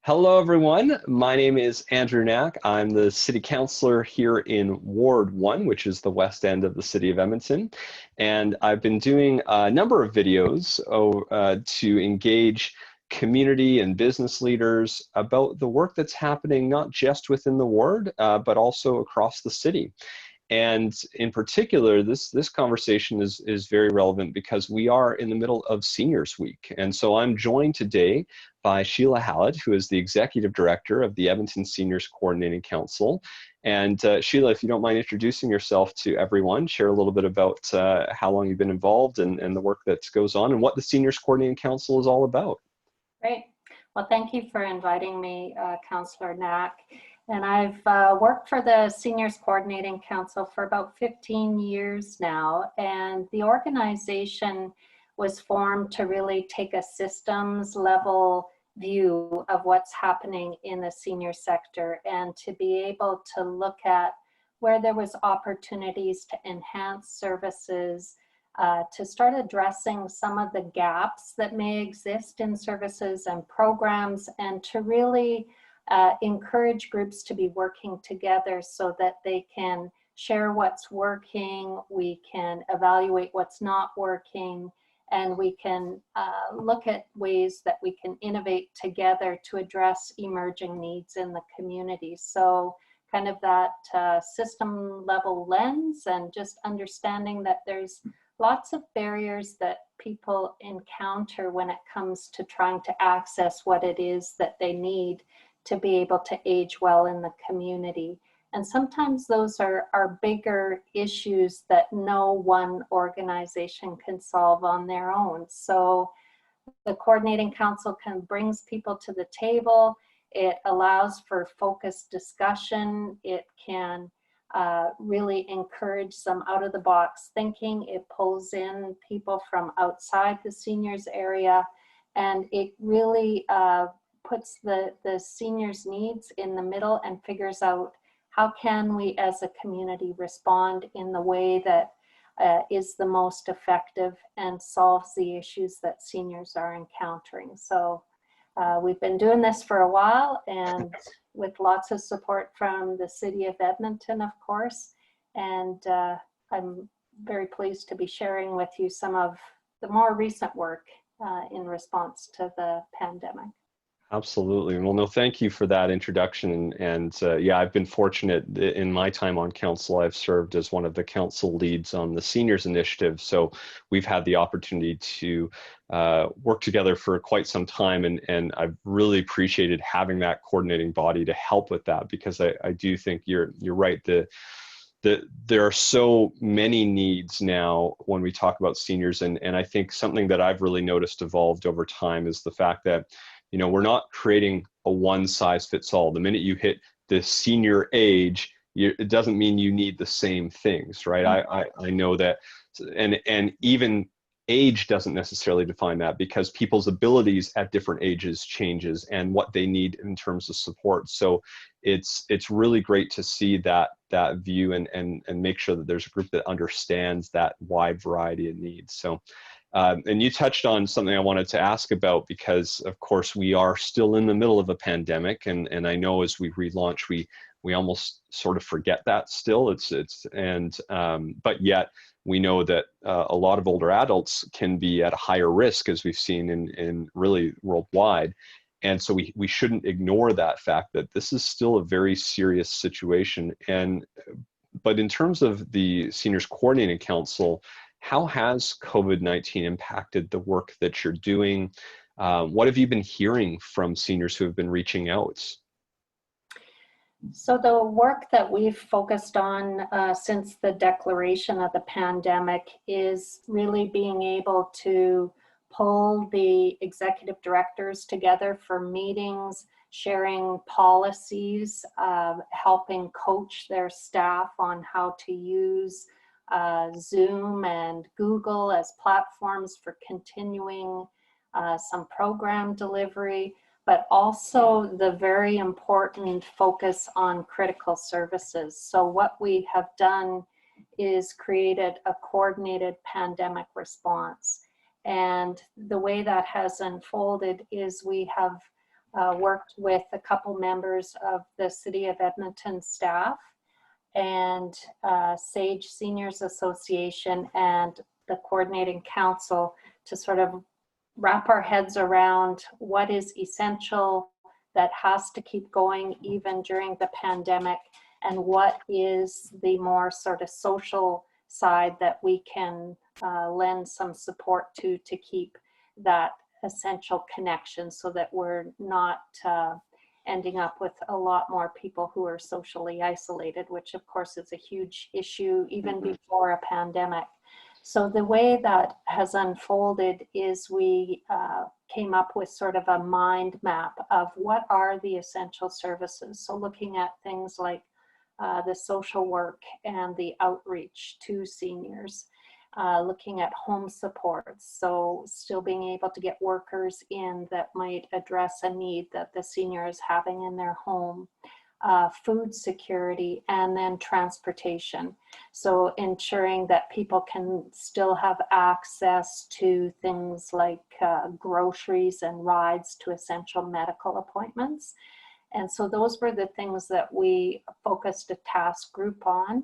Hello, everyone. My name is Andrew Knack. I'm the City Councilor here in Ward 1, which is the west end of the City of Edmonton. And I've been doing a number of videos to engage community and business leaders about the work that's happening not just within the ward, but also across the city. And in particular, this conversation is very relevant because we are in the middle of Seniors Week. And so I'm joined today by Sheila Hallett, who is the Executive Director of the Edmonton Seniors Coordinating Council. And Sheila, if you don't mind introducing yourself to everyone, share a little bit about how long you've been involved and the work that goes on and what the Seniors Coordinating Council is all about. Great. Well, thank you for inviting me, Councillor Knack. And I've worked for the Seniors Coordinating Council for about 15 years now. And the organization was formed to really take a systems level view of what's happening in the senior sector and to be able to look at where there was opportunities to enhance services, to start addressing some of the gaps that may exist in services and programs, and to really encourage groups to be working together so that they can share what's working, we can evaluate what's not working, and we can look at ways that we can innovate together to address emerging needs in the community. So kind of that system level lens, and just understanding that there's lots of barriers that people encounter when it comes to trying to access what it is that they need to be able to age well in the community. And sometimes those are bigger issues that no one organization can solve on their own. So the Coordinating Council brings people to the table. It allows for focused discussion. It can really encourage some out-of-the-box thinking. It pulls in people from outside the seniors area, and it really puts the seniors' needs in the middle and figures out how can we as a community respond in the way that is the most effective and solves the issues that seniors are encountering. So we've been doing this for a while, and with lots of support from the City of Edmonton, of course. And I'm very pleased to be sharing with you some of the more recent work in response to the pandemic. Absolutely. Well, no, thank you for that introduction. And yeah, I've been fortunate in my time on council. I've served as one of the council leads on the seniors initiative. So we've had the opportunity to work together for quite some time. And I've really appreciated having that coordinating body to help with that, because I do think you're right. There are so many needs now when we talk about seniors. And I think something that I've really noticed evolved over time is the fact that we're not creating a one size fits all. The minute you hit the senior age, it doesn't mean you need the same things, right? I know that, and even age doesn't necessarily define that, because people's abilities at different ages changes and what they need in terms of support. So it's really great to see that view and make sure that there's a group that understands that wide variety of needs. So. And you touched on something I wanted to ask about, because of course we are still in the middle of a pandemic, and I know as we relaunch, we almost sort of forget that still. But yet we know that a lot of older adults can be at a higher risk, as we've seen in really worldwide. And so we shouldn't ignore that fact that this is still a very serious situation. But in terms of the Seniors Coordinating Council, how has COVID-19 impacted the work that you're doing? What have you been hearing from seniors who have been reaching out? So the work that we've focused on since the declaration of the pandemic is really being able to pull the executive directors together for meetings, sharing policies, helping coach their staff on how to use Zoom and Google as platforms for continuing some program delivery, but also the very important focus on critical services. So what we have done is created a coordinated pandemic response. And the way that has unfolded is we have worked with a couple members of the City of Edmonton staff and SAGE Seniors Association and the Coordinating Council to sort of wrap our heads around what is essential that has to keep going even during the pandemic, and what is the more sort of social side that we can lend some support to keep that essential connection, so that we're not ending up with a lot more people who are socially isolated, which of course is a huge issue even before a pandemic. So the way that has unfolded is we came up with sort of a mind map of what are the essential services. So looking at things like the social work and the outreach to seniors, looking at home supports, so still being able to get workers in that might address a need that the senior is having in their home, food security, and then transportation. So ensuring that people can still have access to things like groceries and rides to essential medical appointments. And so those were the things that we focused a task group on.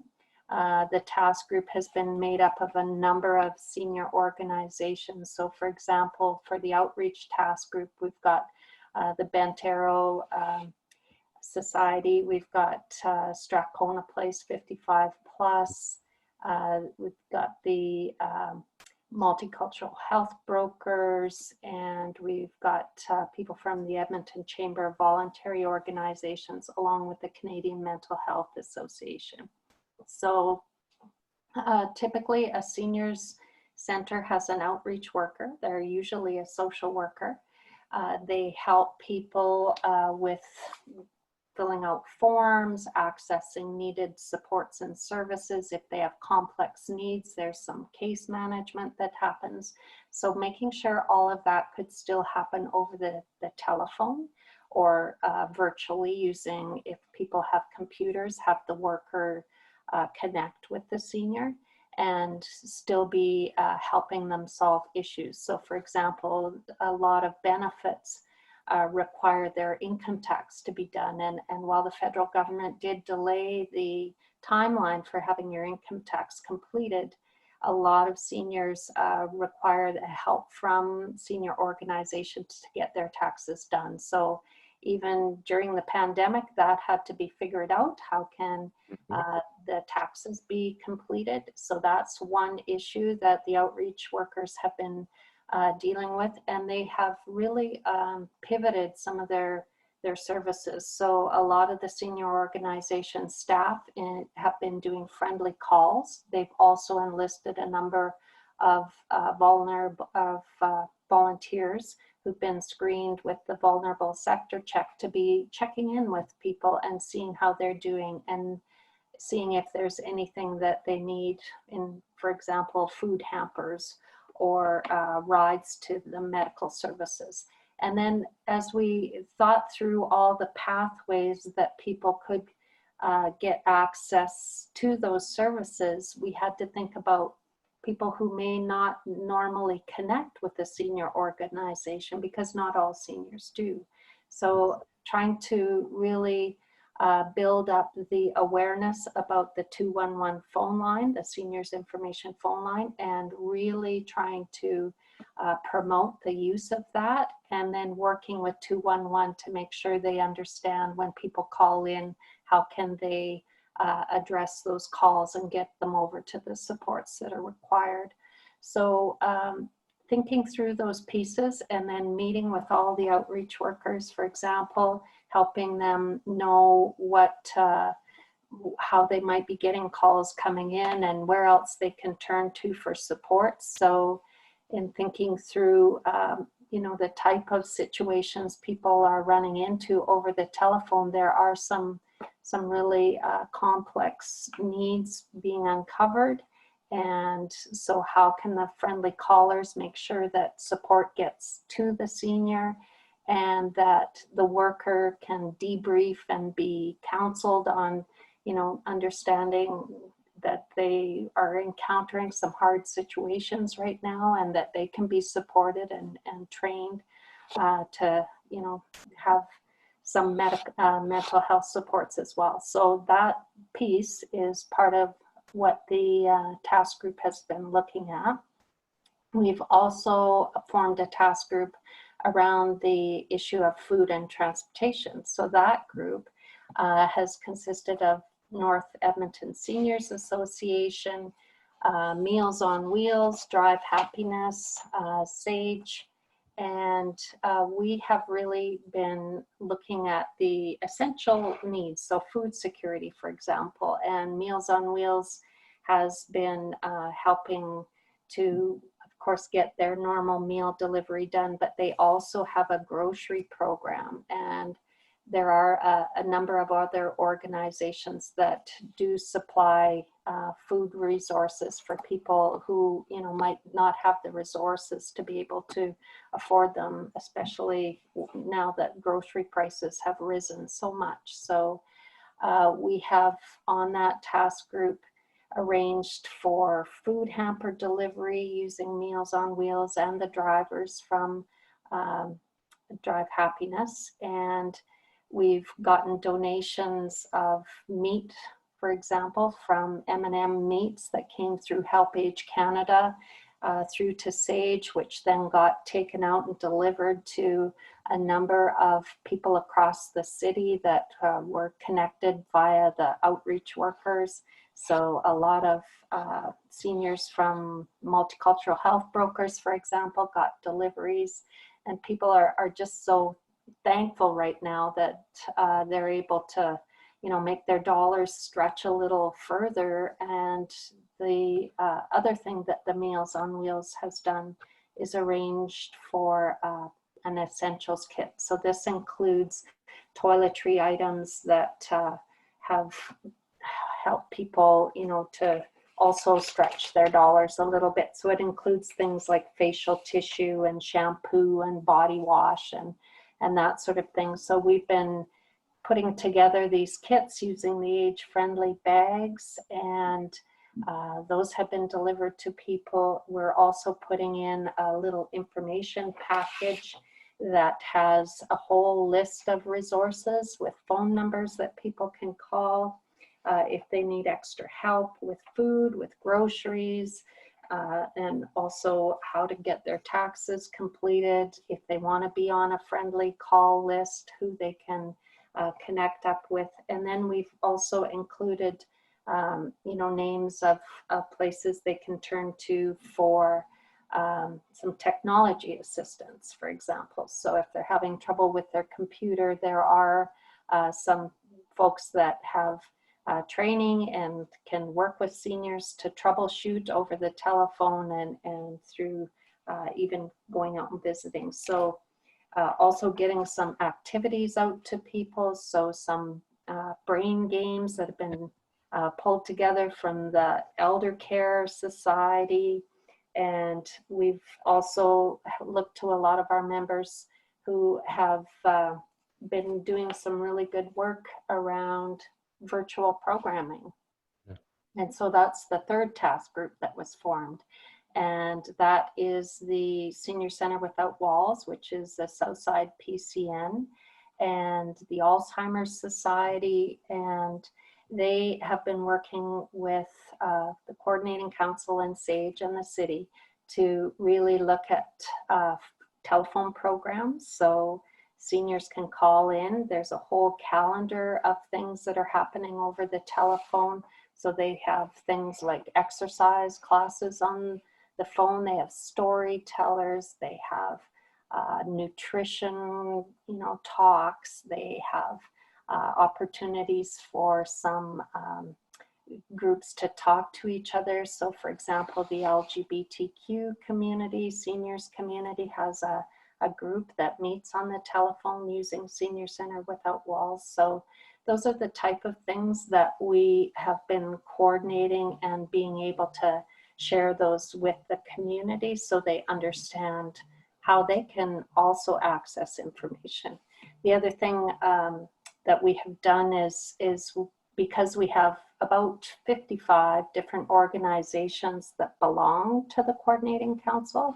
The task group has been made up of a number of senior organizations. So for example, for the outreach task group, we've got the Bent Arrow Society, we've got Strathcona Place 55 Plus, we've got the multicultural health brokers, and we've got people from the Edmonton Chamber of Voluntary Organizations, along with the Canadian Mental Health Association. So typically a seniors center has an outreach worker. They're usually a social worker. They help people with filling out forms, accessing needed supports and services. If they have complex needs, there's some case management that happens. So making sure all of that could still happen over the telephone or virtually, using, if people have computers, have the worker connect with the senior and still be helping them solve issues. So for example, a lot of benefits require their income tax to be done. And while the federal government did delay the timeline for having your income tax completed, a lot of seniors require the help from senior organizations to get their taxes done. So even during the pandemic, that had to be figured out. How can the taxes be completed? So that's one issue that the outreach workers have been dealing with, and they have really pivoted some of their services. So a lot of the senior organization staff have been doing friendly calls. They've also enlisted a number of volunteers who've been screened with the vulnerable sector check to be checking in with people and seeing how they're doing and seeing if there's anything that they need in, for example, food hampers or rides to the medical services. And then as we thought through all the pathways that people could get access to those services, we had to think about people who may not normally connect with the senior organization, because not all seniors do. So trying to really build up the awareness about the 211 phone line, the seniors information phone line, and really trying to promote the use of that, and then working with 211 to make sure they understand when people call in, how can they address those calls and get them over to the supports that are required. So thinking through those pieces and then meeting with all the outreach workers, for example, helping them know what, how they might be getting calls coming in and where else they can turn to for support. So in thinking through, you know, the type of situations people are running into over the telephone, there are some really complex needs being uncovered. And so how can the friendly callers make sure that support gets to the senior, and that the worker can debrief and be counseled on, you know, understanding that they are encountering some hard situations right now and that they can be supported and trained. to, have some mental health supports as well. So that piece is part of what the task group has been looking at. We've also formed a task group around the issue of food and transportation. So that group has consisted of North Edmonton Seniors Association, Meals on Wheels, Drive Happiness, SAGE, and we have really been looking at the essential needs, so food security, for example, and Meals on Wheels has been helping to, of course, get their normal meal delivery done, but they also have a grocery program, and there are a number of other organizations that do supply food resources for people who, might not have the resources to be able to afford them, especially now that grocery prices have risen so much. So we have on that task group arranged for food hamper delivery using Meals on Wheels and the drivers from Drive Happiness. And we've gotten donations of meat, for example, from M&M Meats that came through Help Age Canada through to SAGE, which then got taken out and delivered to a number of people across the city that were connected via the outreach workers. So a lot of seniors from multicultural health brokers, for example, got deliveries, and people are just so thankful right now that they're able to, make their dollars stretch a little further. And the other thing that the Meals on Wheels has done is arranged for an essentials kit. So this includes toiletry items that have helped people, to also stretch their dollars a little bit. So it includes things like facial tissue and shampoo and body wash and that sort of thing. So we've been putting together these kits using the age-friendly bags, and those have been delivered to people. We're also putting in a little information package that has a whole list of resources with phone numbers that people can call if they need extra help with food, with groceries, and also how to get their taxes completed, if they want to be on a friendly call list, who they can connect up with. And then we've also included, names of places they can turn to for some technology assistance, for example. So if they're having trouble with their computer, there are some folks that have training and can work with seniors to troubleshoot over the telephone and through even going out and visiting. So also getting some activities out to people. So some brain games that have been pulled together from the Elder Care Society. And we've also looked to a lot of our members who have been doing some really good work around virtual programming. Yeah. And so that's the third task group that was formed. And that is the Senior Center Without Walls, which is the Southside PCN, and the Alzheimer's Society. And they have been working with the Coordinating Council and SAGE and the city to really look at telephone programs. So seniors can call in. There's a whole calendar of things that are happening over the telephone. So they have things like exercise classes on the phone. They have storytellers. They have nutrition, talks. They have opportunities for some groups to talk to each other. So for example, the LGBTQ community, seniors community has a group that meets on the telephone using Senior Center Without Walls. So those are the type of things that we have been coordinating and being able to share those with the community so they understand how they can also access information. The other thing that we have done is because we have about 55 different organizations that belong to the Coordinating Council,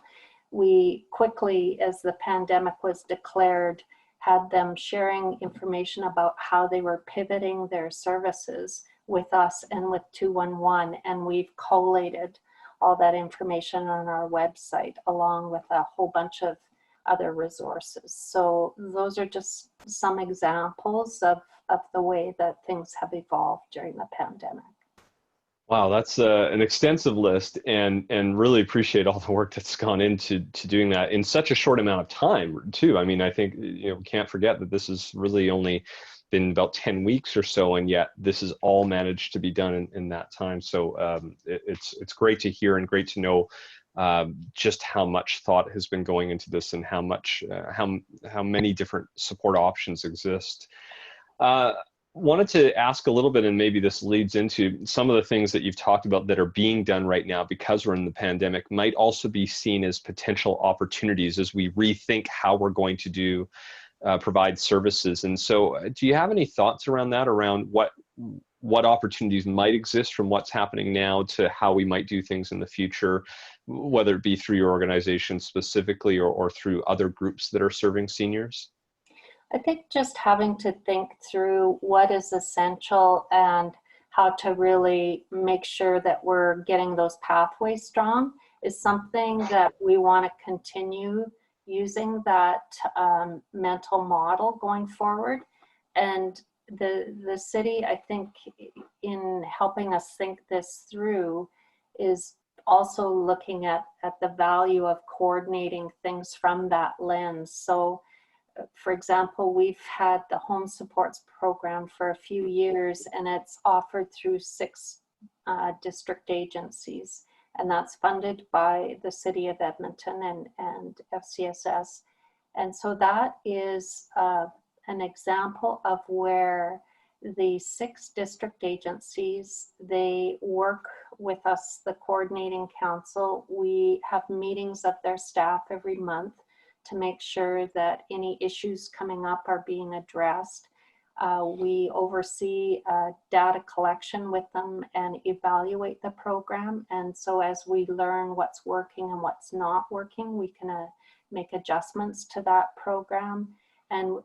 we quickly, as the pandemic was declared, had them sharing information about how they were pivoting their services with us and with 211, and we've collated all that information on our website along with a whole bunch of other resources. So those are just some examples of the way that things have evolved during the pandemic. Wow, that's an extensive list, and really appreciate all the work that's gone into doing that in such a short amount of time too. I mean, I think, you know, we can't forget that this has really only been about 10 weeks or so, and yet this is all managed to be done in that time. So it's great to hear and great to know just how much thought has been going into this and how much how many different support options exist. Wanted to ask a little bit, and maybe this leads into some of the things that you've talked about that are being done right now because we're in the pandemic, might also be seen as potential opportunities as we rethink how we're going to provide services. And so do you have any thoughts around that, around what opportunities might exist from what's happening now to how we might do things in the future, whether it be through your organization specifically or through other groups that are serving seniors? I think just having to think through what is essential and how to really make sure that we're getting those pathways strong is something that we want to continue using, that mental model going forward. And the city, I think, in helping us think this through, is also looking at the value of coordinating things from that lens. So for example, we've had the home supports program for a few years, and it's offered through 6 district agencies, and that's funded by the City of Edmonton and FCSS. And so that is an example of where the 6 district agencies, they work with us, the coordinating council. We have meetings of their staff every month to make sure that any issues coming up are being addressed. We oversee data collection with them and evaluate the program. And so as we learn what's working and what's not working, we can make adjustments to that program. And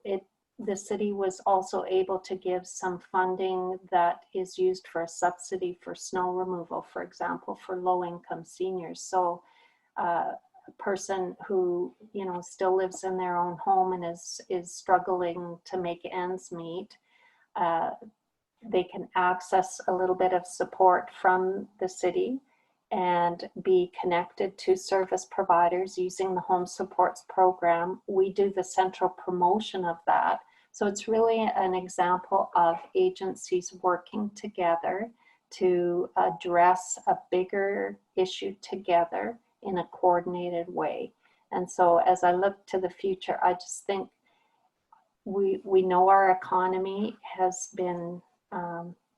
the city was also able to give some funding that is used for a subsidy for snow removal, for example, for low-income seniors. So a person who, you know, still lives in their own home and is struggling to make ends meet, they can access a little bit of support from the city and be connected to service providers using the home supports program. We do the central promotion of that. So it's really an example of agencies working together to address a bigger issue together in a coordinated way. And so as I look to the future, I just think we know our economy has been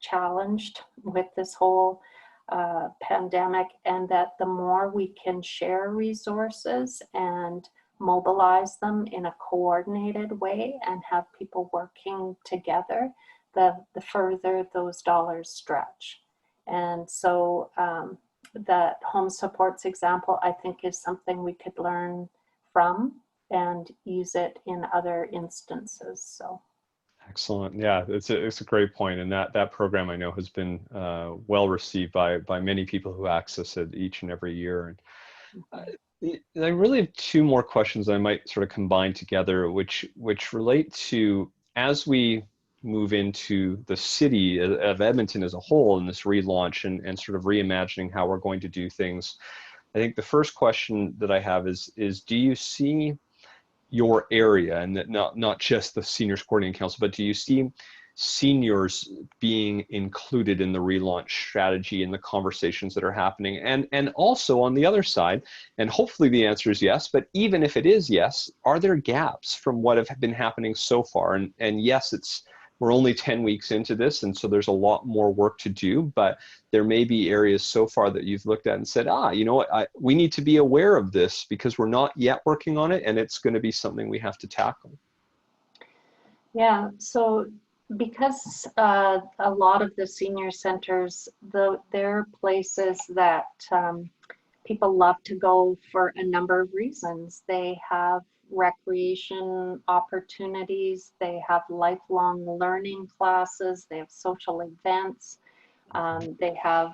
challenged with this whole pandemic, and that the more we can share resources and mobilize them in a coordinated way and have people working together, the further those dollars stretch. And so that home supports example, I think, is something we could learn from and use it in other instances. So excellent. Yeah, it's a great point, and that program I know has been well received by many people who access it each and every year. And I really have 2 more questions I might sort of combine together, which relate to, as we move into the city of Edmonton as a whole in this relaunch and sort of reimagining how we're going to do things. I think the first question that I have is do you see your area, and that not just the Seniors Coordinating Council, but do you see seniors being included in the relaunch strategy and the conversations that are happening? And also on the other side, and hopefully the answer is yes, but even if it is yes, are there gaps from what have been happening so far? And yes, we're only 10 weeks into this, and so there's a lot more work to do, but there may be areas so far that you've looked at and said, you know what, we need to be aware of this because we're not yet working on it, and it's going to be something we have to tackle. Yeah, so because a lot of the senior centers, they're places that people love to go for a number of reasons. They have recreation opportunities, they have lifelong learning classes, they have social events, they have,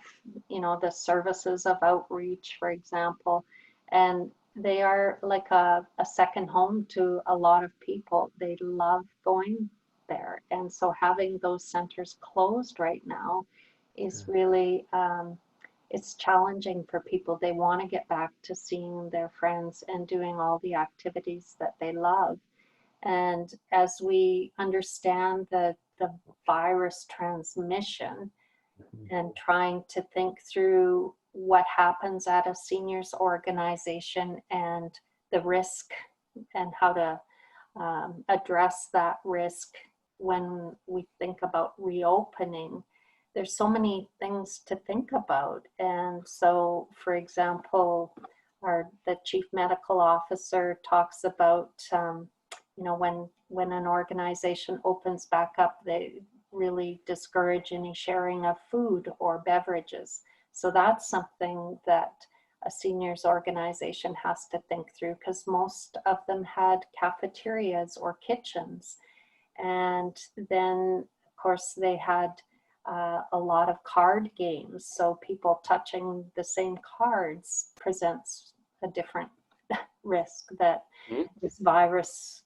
the services of outreach, for example, and they are like a second home to a lot of people. They love going there. And so having those centers closed right now is really, it's challenging for people. They want to get back to seeing their friends and doing all the activities that they love. And as we understand the virus transmission and trying to think through what happens at a seniors organization and the risk and how to address that risk when we think about reopening, there's so many things to think about. And so, for example, the chief medical officer talks about, when an organization opens back up, they really discourage any sharing of food or beverages. So that's something that a seniors organization has to think through, because most of them had cafeterias or kitchens. And then, of course, they had a lot of card games. So people touching the same cards presents a different risk that this virus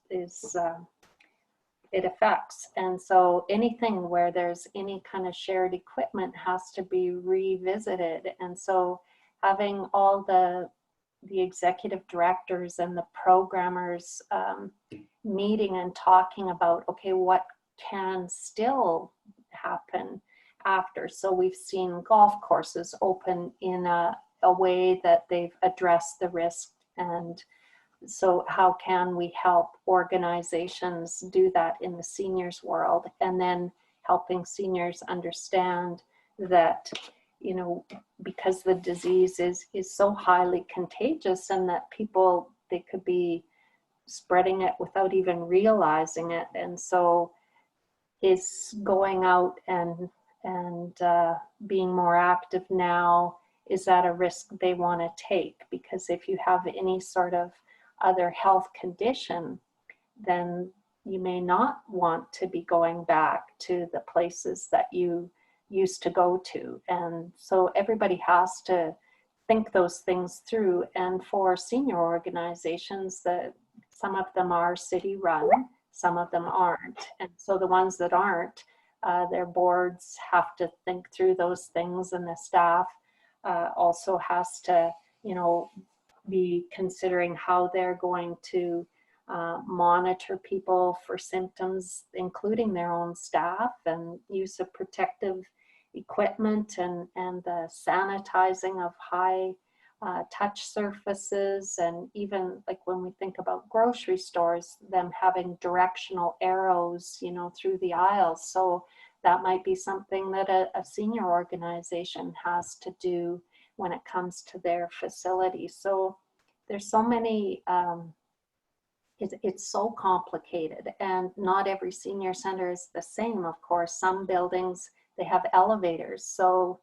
it affects. And so anything where there's any kind of shared equipment has to be revisited. And so having all the executive directors and the programmers meeting and talking about, okay, what can still happen after. So we've seen golf courses open in a way that they've addressed the risk. And so how can we help organizations do that in the seniors world? And then helping seniors understand that, because the disease is so highly contagious, and that people, they could be spreading it without even realizing it. And so is going out and being more active now, is that a risk they want to take? Because if you have any sort of other health condition, then you may not want to be going back to the places that you used to go to. And so everybody has to think those things through. And for senior organizations, that some of them are city run, some of them aren't. And so the ones that aren't, their boards have to think through those things, and the staff also has to, be considering how they're going to monitor people for symptoms, including their own staff, and use of protective equipment, and the sanitizing of high touch surfaces. And even like when we think about grocery stores, them having directional arrows, through the aisles. So that might be something that a senior organization has to do when it comes to their facility. So there's so many, it's so complicated, and not every senior center is the same. Of course, some buildings, they have elevators. So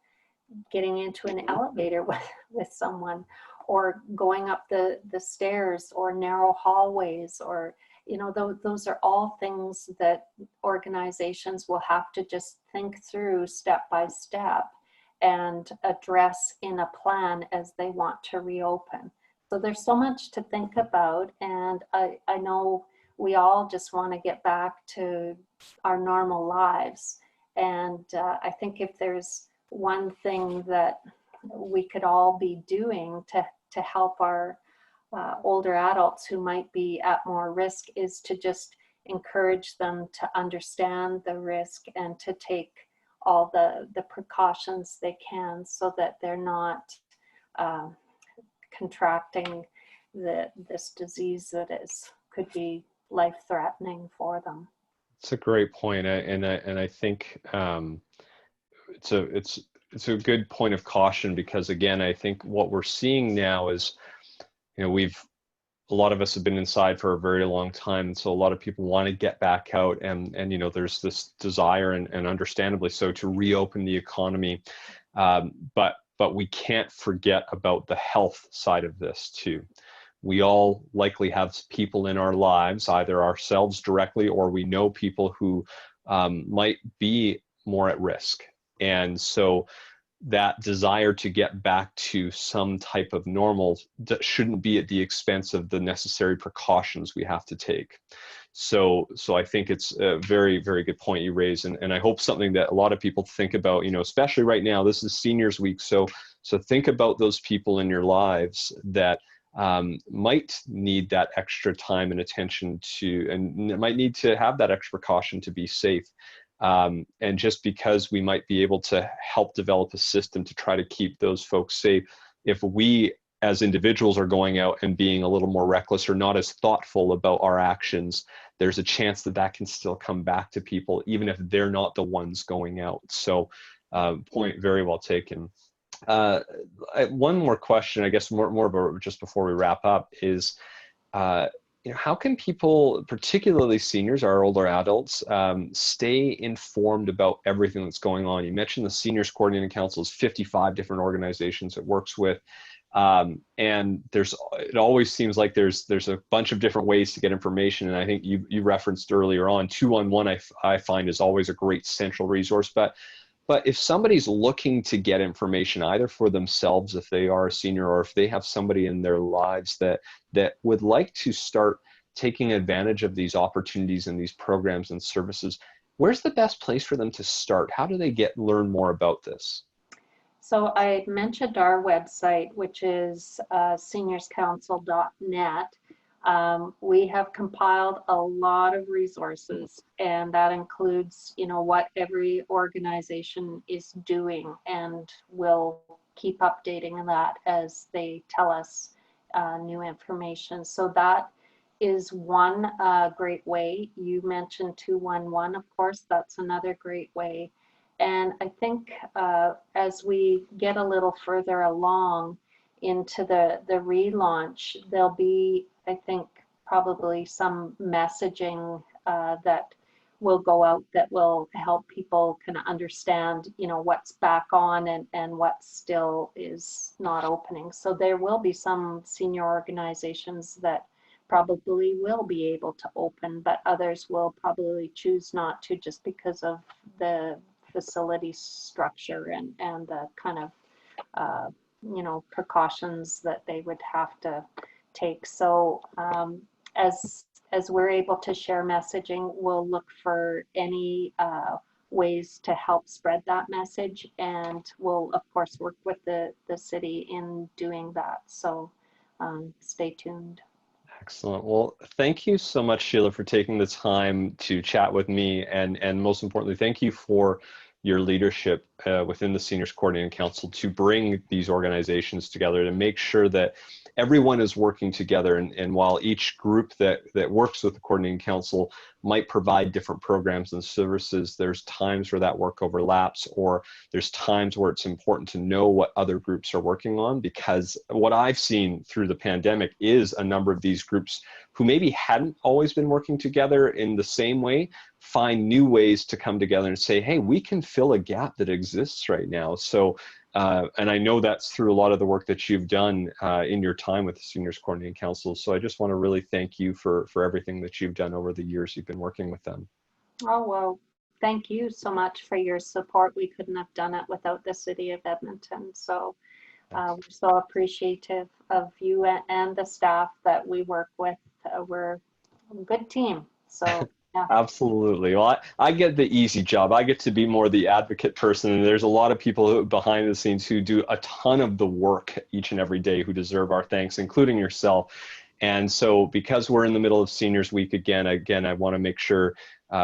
getting into an elevator with someone, or going up the stairs, or narrow hallways, or, those are all things that organizations will have to just think through step by step and address in a plan as they want to reopen. So there's so much to think about, and I know we all just want to get back to our normal lives. And I think if there's one thing that we could all be doing to help our older adults who might be at more risk, is to just encourage them to understand the risk and to take all the precautions they can, so that they're not contracting this disease that could be life-threatening for them. It's a great point, and I think it's a good point of caution, because again, I think what we're seeing now is, a lot of us have been inside for a very long time, and so a lot of people want to get back out, and there's this desire, and understandably so, to reopen the economy, but but we can't forget about the health side of this too. We all likely have people in our lives, either ourselves directly or we know people who might be more at risk. And so that desire to get back to some type of normal shouldn't be at the expense of the necessary precautions we have to take. So I think it's a very, very good point you raise, and I hope something that a lot of people think about, especially right now. This is Seniors Week, so think about those people in your lives that might need that extra time and attention and might need to have that extra precaution to be safe. And just because we might be able to help develop a system to try to keep those folks safe, if we as individuals are going out and being a little more reckless or not as thoughtful about our actions, there's a chance that can still come back to people, even if they're not the ones going out. So point very well taken. One more question, I guess more of a, just before we wrap up, is how can people, particularly seniors, our older adults, stay informed about everything that's going on? You mentioned the Seniors Coordinating Council is 55 different organizations it works with. And it always seems like there's a bunch of different ways to get information. And I think you referenced earlier on, 211 I find is always a great central resource. But if somebody's looking to get information either for themselves, if they are a senior, or if they have somebody in their lives that would like to start taking advantage of these opportunities and these programs and services, where's the best place for them to start? How do they learn more about this? So I mentioned our website, which is seniorscouncil.net. We have compiled a lot of resources, and that includes, what every organization is doing, and we'll keep updating that as they tell us new information. So that is one great way. You mentioned 211, of course, that's another great way. And I think as we get a little further along into the relaunch, there'll be, I think, probably some messaging that will go out that will help people kind of understand, what's back on and what still is not opening. So there will be some senior organizations that probably will be able to open, but others will probably choose not to, just because of the facility structure and the kind of precautions that they would have to take. So as we're able to share messaging, we'll look for any ways to help spread that message, and we'll of course work with the city in doing that. So stay tuned. Excellent. Well, thank you so much, Sheila, for taking the time to chat with me, and most importantly, thank you for your leadership within the Seniors Coordinating Council to bring these organizations together, to make sure that everyone is working together. And while each group that works with the Coordinating Council might provide different programs and services, there's times where that work overlaps, or there's times where it's important to know what other groups are working on, because what I've seen through the pandemic is a number of these groups who maybe hadn't always been working together in the same way, find new ways to come together and say, hey, we can fill a gap that exists right now. So, and I know that's through a lot of the work that you've done in your time with the Seniors Coordinating Council. So I just want to really thank you for everything that you've done over the years you've been working with them. Oh, well, thank you so much for your support. We couldn't have done it without the City of Edmonton. So we're so appreciative of you and the staff that we work with. We're a good team. So yeah. Absolutely. Well, I get the easy job. I get to be more the advocate person, and there's a lot of people behind the scenes who do a ton of the work each and every day who deserve our thanks, including yourself. And so because we're in the middle of Seniors Week again, I want to make sure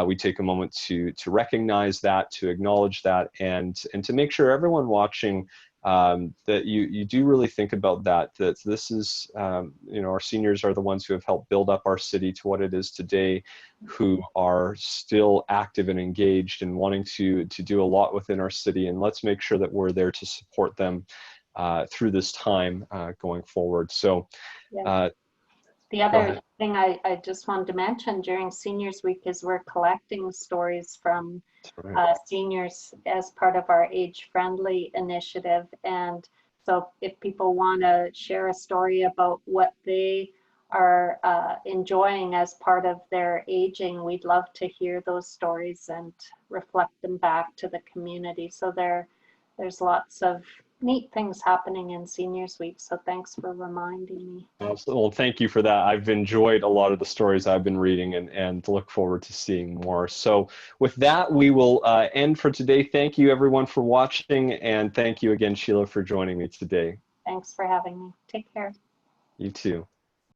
we take a moment to recognize that, to acknowledge that, and to make sure everyone watching that you do really think about that this is, our seniors are the ones who have helped build up our city to what it is today, who are still active and engaged and wanting to do a lot within our city. And let's make sure that we're there to support them through this time going forward. So The Go other ahead. thing I just wanted to mention during Seniors Week is we're collecting stories from That's right. seniors as part of our Age Friendly initiative. And so if people want to share a story about what they are enjoying as part of their aging, we'd love to hear those stories and reflect them back to the community. So there's lots of neat things happening in Seniors Week. So thanks for reminding me. Absolutely. Well, thank you for that. I've enjoyed a lot of the stories I've been reading and look forward to seeing more. So with that, we will end for today. Thank you everyone for watching, and thank you again, Sheila, for joining me today. Thanks for having me. Take care. You too.